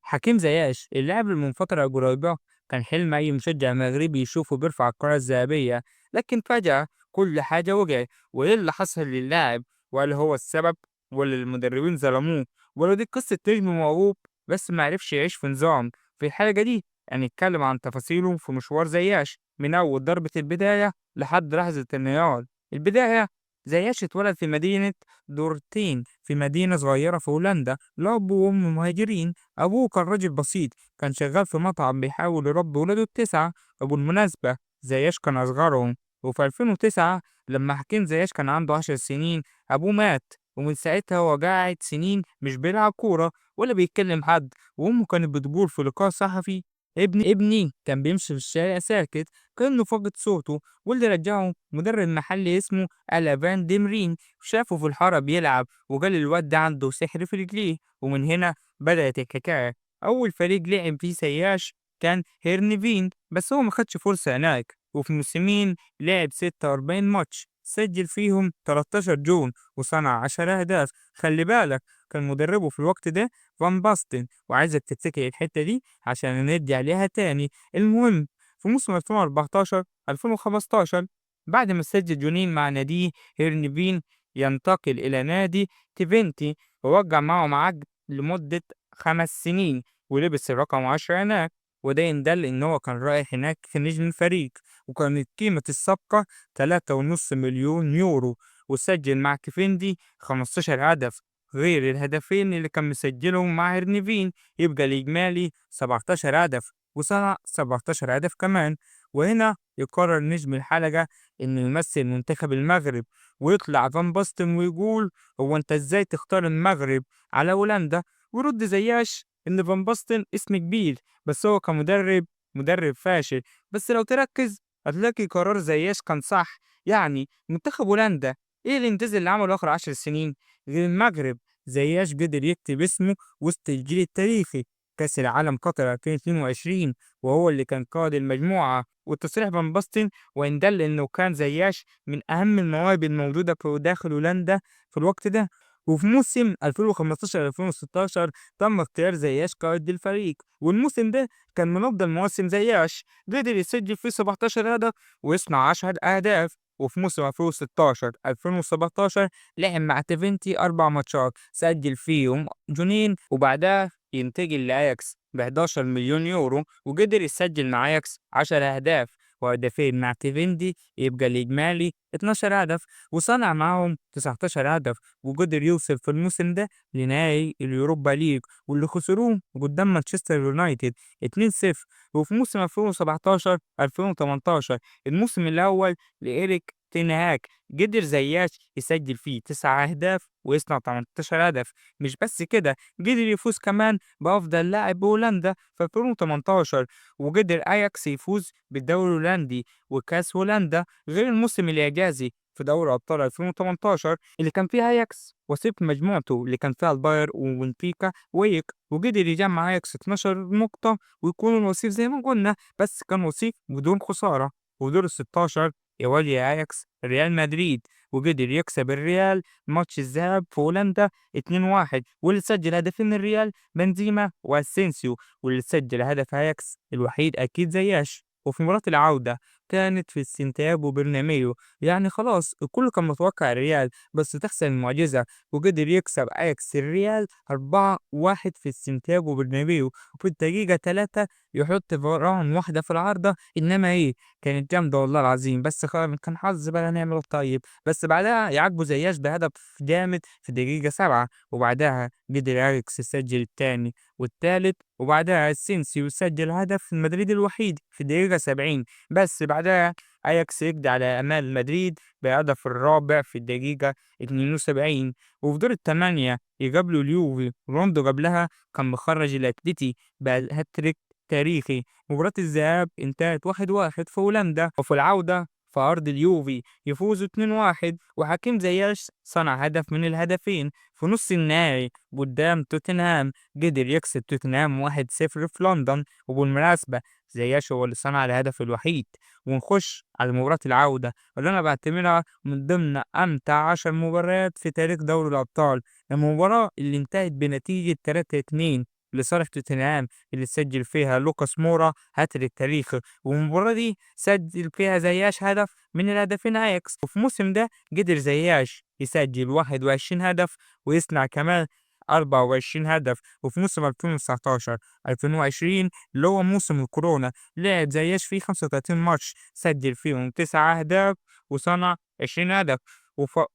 حكيم زياش اللاعب اللي من فترة قريبة كان حلم أي مشجع مغربي يشوفه بيرفع الكرة الذهبية، لكن فجأة كل حاجة وقعت. وإيه اللي حصل للاعب؟ وهل هو السبب ولا المدربين ظلموه ولا دي قصة نجم موهوب بس معرفش يعيش في نظام؟ في الحلقة دي هنتكلم عن تفاصيله في مشوار زياش من أول ضربة البداية لحد لحظة الانهيار. البداية: زياش اتولد في مدينة دورتين في مدينة صغيرة في هولندا لأب وأم مهاجرين. أبوه كان راجل بسيط، كان شغال في مطعم بيحاول يربي ولاده التسعة، وبالمناسبة زياش كان أصغرهم. وفي 2009 لما حكيم زياش كان عنده 10 سنين أبوه مات، ومن ساعتها هو قاعد سنين مش بيلعب كورة ولا بيتكلم حد. وأمه كانت بتقول في لقاء صحفي: ابني كان بيمشي في الشارع ساكت كأنه فقد صوته، واللي رجعه مدرب محلي اسمه ألافان ديمرين، شافه في الحارة بيلعب وقال الواد ده عنده سحر في رجليه. ومن هنا بدأت الحكاية. أول فريق لعب فيه سياش كان هيرنفين، بس هو ما خدش فرصة هناك. وفي موسمين لعب 46 ماتش، سجل فيهم 13 جون وصنع 10 أهداف. خلي بالك كان مدربه في الوقت ده فان باستن، وعايزك تفتكر الحتة دي عشان ندي عليها تاني. المهم، في موسم 2014 2015 بعد ما سجل جونين مع ناديه هيرنفين ينتقل إلى نادي تيفنتي، ووقع معهم عقد لمدة 5 سنين ولبس الرقم 10 هناك. وده يندل إن هو كان رايح هناك كنجم الفريق، وكانت قيمة الصفقة 3.5 مليون يورو. وسجل مع كيفندي 15 هدف غير الهدفين اللي كان مسجلهم مع هرنيفين، يبقى الإجمالي 17 هدف، وصنع 17 هدف كمان. وهنا يقرر نجم الحلقة إنه يمثل منتخب المغرب، ويطلع فان باستن ويقول: هو أنت إزاي تختار المغرب على هولندا؟ ويرد زياش إن فان باستن اسم كبير بس هو كمدرب مدرب فاشل. بس لو تركز هتلاقي قرار زياش كان صح. يعني منتخب هولندا إيه الإنجاز اللي عمله آخر 10 سنين غير المغرب؟ زياش قدر يكتب اسمه وسط الجيل التاريخي. كأس العالم قطر 2022 وهو اللي كان قائد المجموعة. والتصريح فان باستن وإن دل إنه كان زياش من أهم المواهب الموجودة في داخل هولندا في الوقت ده. وفي موسم 2015-2016 تم اختيار زياش قائد للفريق، والموسم ده كان من أفضل مواسم زياش، قدر يسجل فيه 17 هدف ويصنع 10 أهداف. وفي موسم 2016-2017 لعب مع تيفنتي 4 ماتشات، سجل فيهم جونين وبعدها ينتقل لأياكس ب 11 مليون يورو، وقدر يسجل مع أياكس 10 أهداف وهدفين مع تيفندي، يبقى الإجمالي 12 هدف، وصنع معاهم 19 هدف. وقدر يوصل في الموسم ده لنهائي اليوروبا ليج واللي خسروه قدام مانشستر يونايتد 2-0. وفي موسم 2017 2018 الموسم الأول لإيريك تين هاج قدر زياش يسجل فيه 9 أهداف ويصنع 18 هدف. مش بس كده، قدر يفوز كمان بأفضل لاعب بهولندا في 2018، وقدر أياكس يفوز بالدوري الهولندي وكأس هولندا غير الموسم الإعجازي في دوري أبطال 2018 اللي كان فيه أياكس وسط مجموعته اللي كان فيها الباير وبنفيكا ويك. وقدر يجمع أياكس 12 نقطة ويكون الوصيف زي ما قلنا، بس كان وصيف بدون خسارة. ودور ال16 يواجه أياكس ريال مدريد، وقدر يكسب الريال ماتش الذهاب في هولندا 2-1. واللي سجل هدفين الريال بنزيما واسينسيو، واللي سجل هدف أياكس الوحيد أكيد زياش. وفي مباراة العودة كانت في سانتياغو برنابيو، يعني خلاص الكل كان متوقع الريال بس تحصل المعجزة، وقدر يكسب أياكس الريال 4-1 في سانتياغو برنابيو. وفي الدقيقة 3 يحط فاران واحدة في العارضة، إنما إيه، كانت جامدة والله العظيم، بس كان حظ بقى نعمل إيه طيب. بس بعدها يعاقبوا زياش بهدف جامد في الدقيقة 7، وبعدها قدر أياكس يسجل التاني والتالت، وبعدها اسينسيو يسجل هدف المدريد الوحيد في الدقيقة 70. بس بعدها أياكس يقضي على أمال مدريد بهدف الرابع في الدقيقة 72. وفي دور الثمانية يقابلوا اليوفي. روندو قبلها كان مخرج الأتليتي بهاتريك تاريخي. مباراة الذهاب انتهت 1-1 في هولندا، وفي العودة في أرض اليوفي يفوزوا 2-1، وحكيم زياش صنع هدف من الهدفين. في نص النهائي قدام توتنهام قدر يكسب توتنهام 1-0 في لندن، وبالمناسبة زياش هو اللي صنع الهدف الوحيد. ونخش على مباراة العودة اللي أنا بعتبرها من ضمن أمتع 10 مباريات في تاريخ دوري الأبطال، المباراة اللي انتهت بنتيجة 3-2 لصالح توتنهام اللي سجل فيها لوكاس مورا هاتريك تاريخي، والمباراة دي سجل فيها زياش هدف من الهدفين أياكس. وفي الموسم ده قدر زياش يسجل 21 هدف ويصنع كمان 24 هدف. وفي موسم 2019 2020 اللي هو موسم الكورونا لعب زياش فيه 35 ماتش، سجل فيهم 9 أهداف وصنع 20 هدف.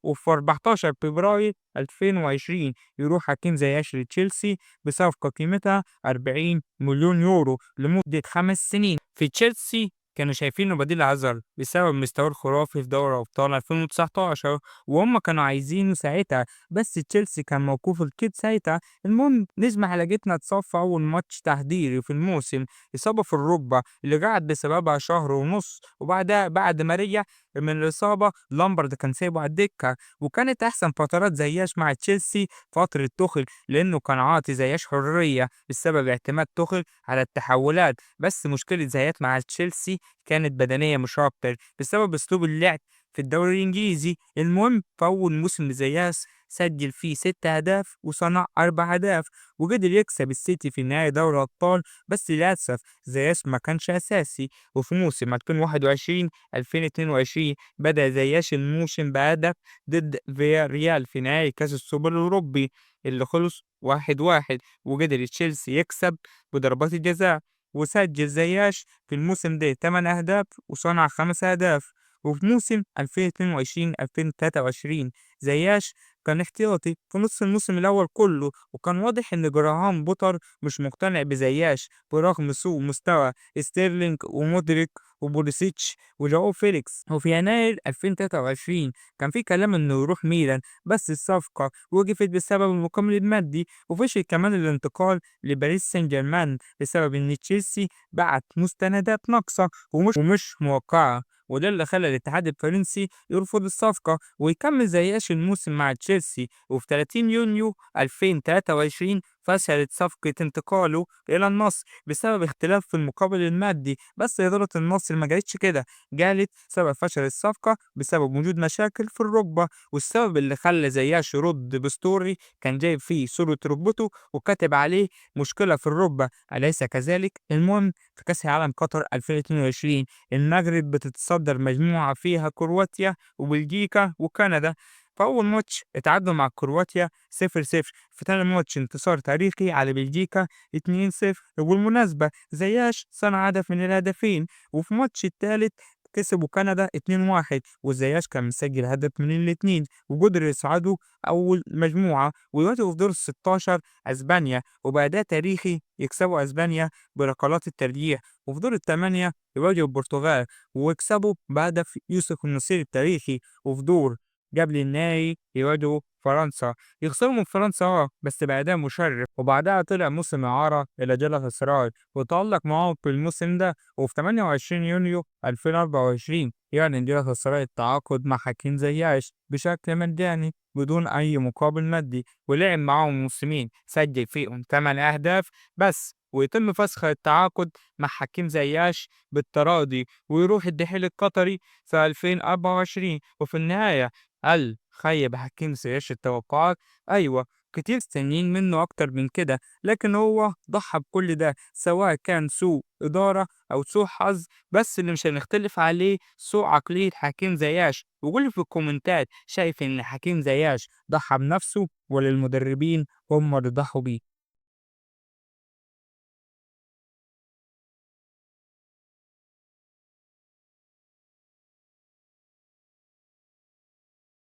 وفي 14 فبراير 2020 يروح حكيم زياش لتشيلسي بصفقة قيمتها 40 مليون يورو لمدة 5 سنين. في تشيلسي كانوا شايفينه بديل هازارد بسبب مستواه الخرافي في دوري أبطال 2019، وهم كانوا عايزينه ساعتها، بس تشيلسي كان موقوف الكيد ساعتها. المهم نجم حلقتنا اتصاب في أول ماتش تحضيري في الموسم، إصابة في الركبة اللي قعد بسببها شهر ونص، وبعدها بعد ما رجع من الإصابة لامبرد كان سايبه على الدكة. وكانت أحسن فترات زياش مع تشيلسي فترة توخيل، لأنه كان عاطي زياش حرية بسبب اعتماد توخيل على التحولات. بس مشكلة زيات مع تشيلسي كانت بدنية مش أكتر بسبب أسلوب اللعب في الدوري الإنجليزي. المهم في أول موسم لزياس سجل فيه 6 أهداف وصنع 4 أهداف، وقدر يكسب السيتي في نهائي دوري الأبطال، بس للأسف زياس ما كانش أساسي. وفي موسم 2021 2022 بدأ زياش الموسم بهدف ضد فيا ريال في نهائي كأس السوبر الأوروبي اللي خلص 1-1، وقدر تشيلسي يكسب بضربات الجزاء. وسجل زياش في الموسم ده 8 أهداف وصنع 5 أهداف. وفي موسم 2022 زياش كان احتياطي في نص الموسم الأول كله، وكان واضح إن جراهام بوتر مش مقتنع بزياش برغم سوء مستوى ستيرلينج ومودريك وبوليسيتش وجاو فيليكس. وفي يناير 2023 كان في كلام إنه يروح ميلان، بس الصفقة وقفت بسبب المقابل المادي، وفشل كمان الانتقال لباريس سان جيرمان بسبب إن تشيلسي بعت مستندات ناقصة ومش موقعة، وده اللي خلى الاتحاد الفرنسي يرفض الصفقة ويكمل زياش الموسم مع تشيلسي. وفي 30 يونيو 2023 فشلت صفقة انتقاله إلى النصر بسبب اختلاف في المقابل المادي، بس إدارة النصر ما قالتش كده، قالت سبب فشل الصفقة بسبب وجود مشاكل في الركبة. والسبب اللي خلى زياش يرد بستوري كان جايب فيه صورة ركبته وكاتب عليه مشكلة في الركبة، أليس كذلك؟ المهم في كأس العالم قطر 2022 المغرب بتتصدر مجموعة فيها كرواتيا وبلجيكا وكندا. في أول ماتش اتعادلوا مع كرواتيا 0-0، في تاني ماتش انتصار تاريخي على بلجيكا 2-0، وبالمناسبة زياش صنع هدف من الهدفين. وفي ماتش التالت كسبوا كندا 2-1، وزياش كان مسجل هدف من الاتنين، وقدروا يصعدوا أول مجموعة ويواجهوا في دور ال16 أسبانيا، وبأداء تاريخي يكسبوا أسبانيا بركلات الترجيح. وفي دور الثمانية يواجهوا البرتغال ويكسبوا بهدف يوسف النصيري التاريخي. وفي دور قبل النهائي يواجهوا فرنسا، يخسروا من فرنسا بس بأداء مشرف. وبعدها طلع موسم إعارة إلى جلطة سراي وتألق معاهم في الموسم ده. وفي 28 يونيو 2024 يعلن جلطة سراي التعاقد مع حكيم زياش بشكل مجاني بدون أي مقابل مادي، ولعب معاهم موسمين سجل فيهم 8 أهداف بس، ويتم فسخ التعاقد مع حكيم زياش بالتراضي ويروح الدحيل القطري في 2024. وفي النهاية هل خيب حكيم زياش التوقعات؟ أيوة، كتير مستنيين منه أكتر من كده، لكن هو ضحى بكل ده سواء كان سوء إدارة أو سوء حظ، بس اللي مش هنختلف عليه سوء عقلية حكيم زياش. وقولي في الكومنتات شايف إن حكيم زياش ضحى بنفسه ولا المدربين هم اللي ضحوا بيه.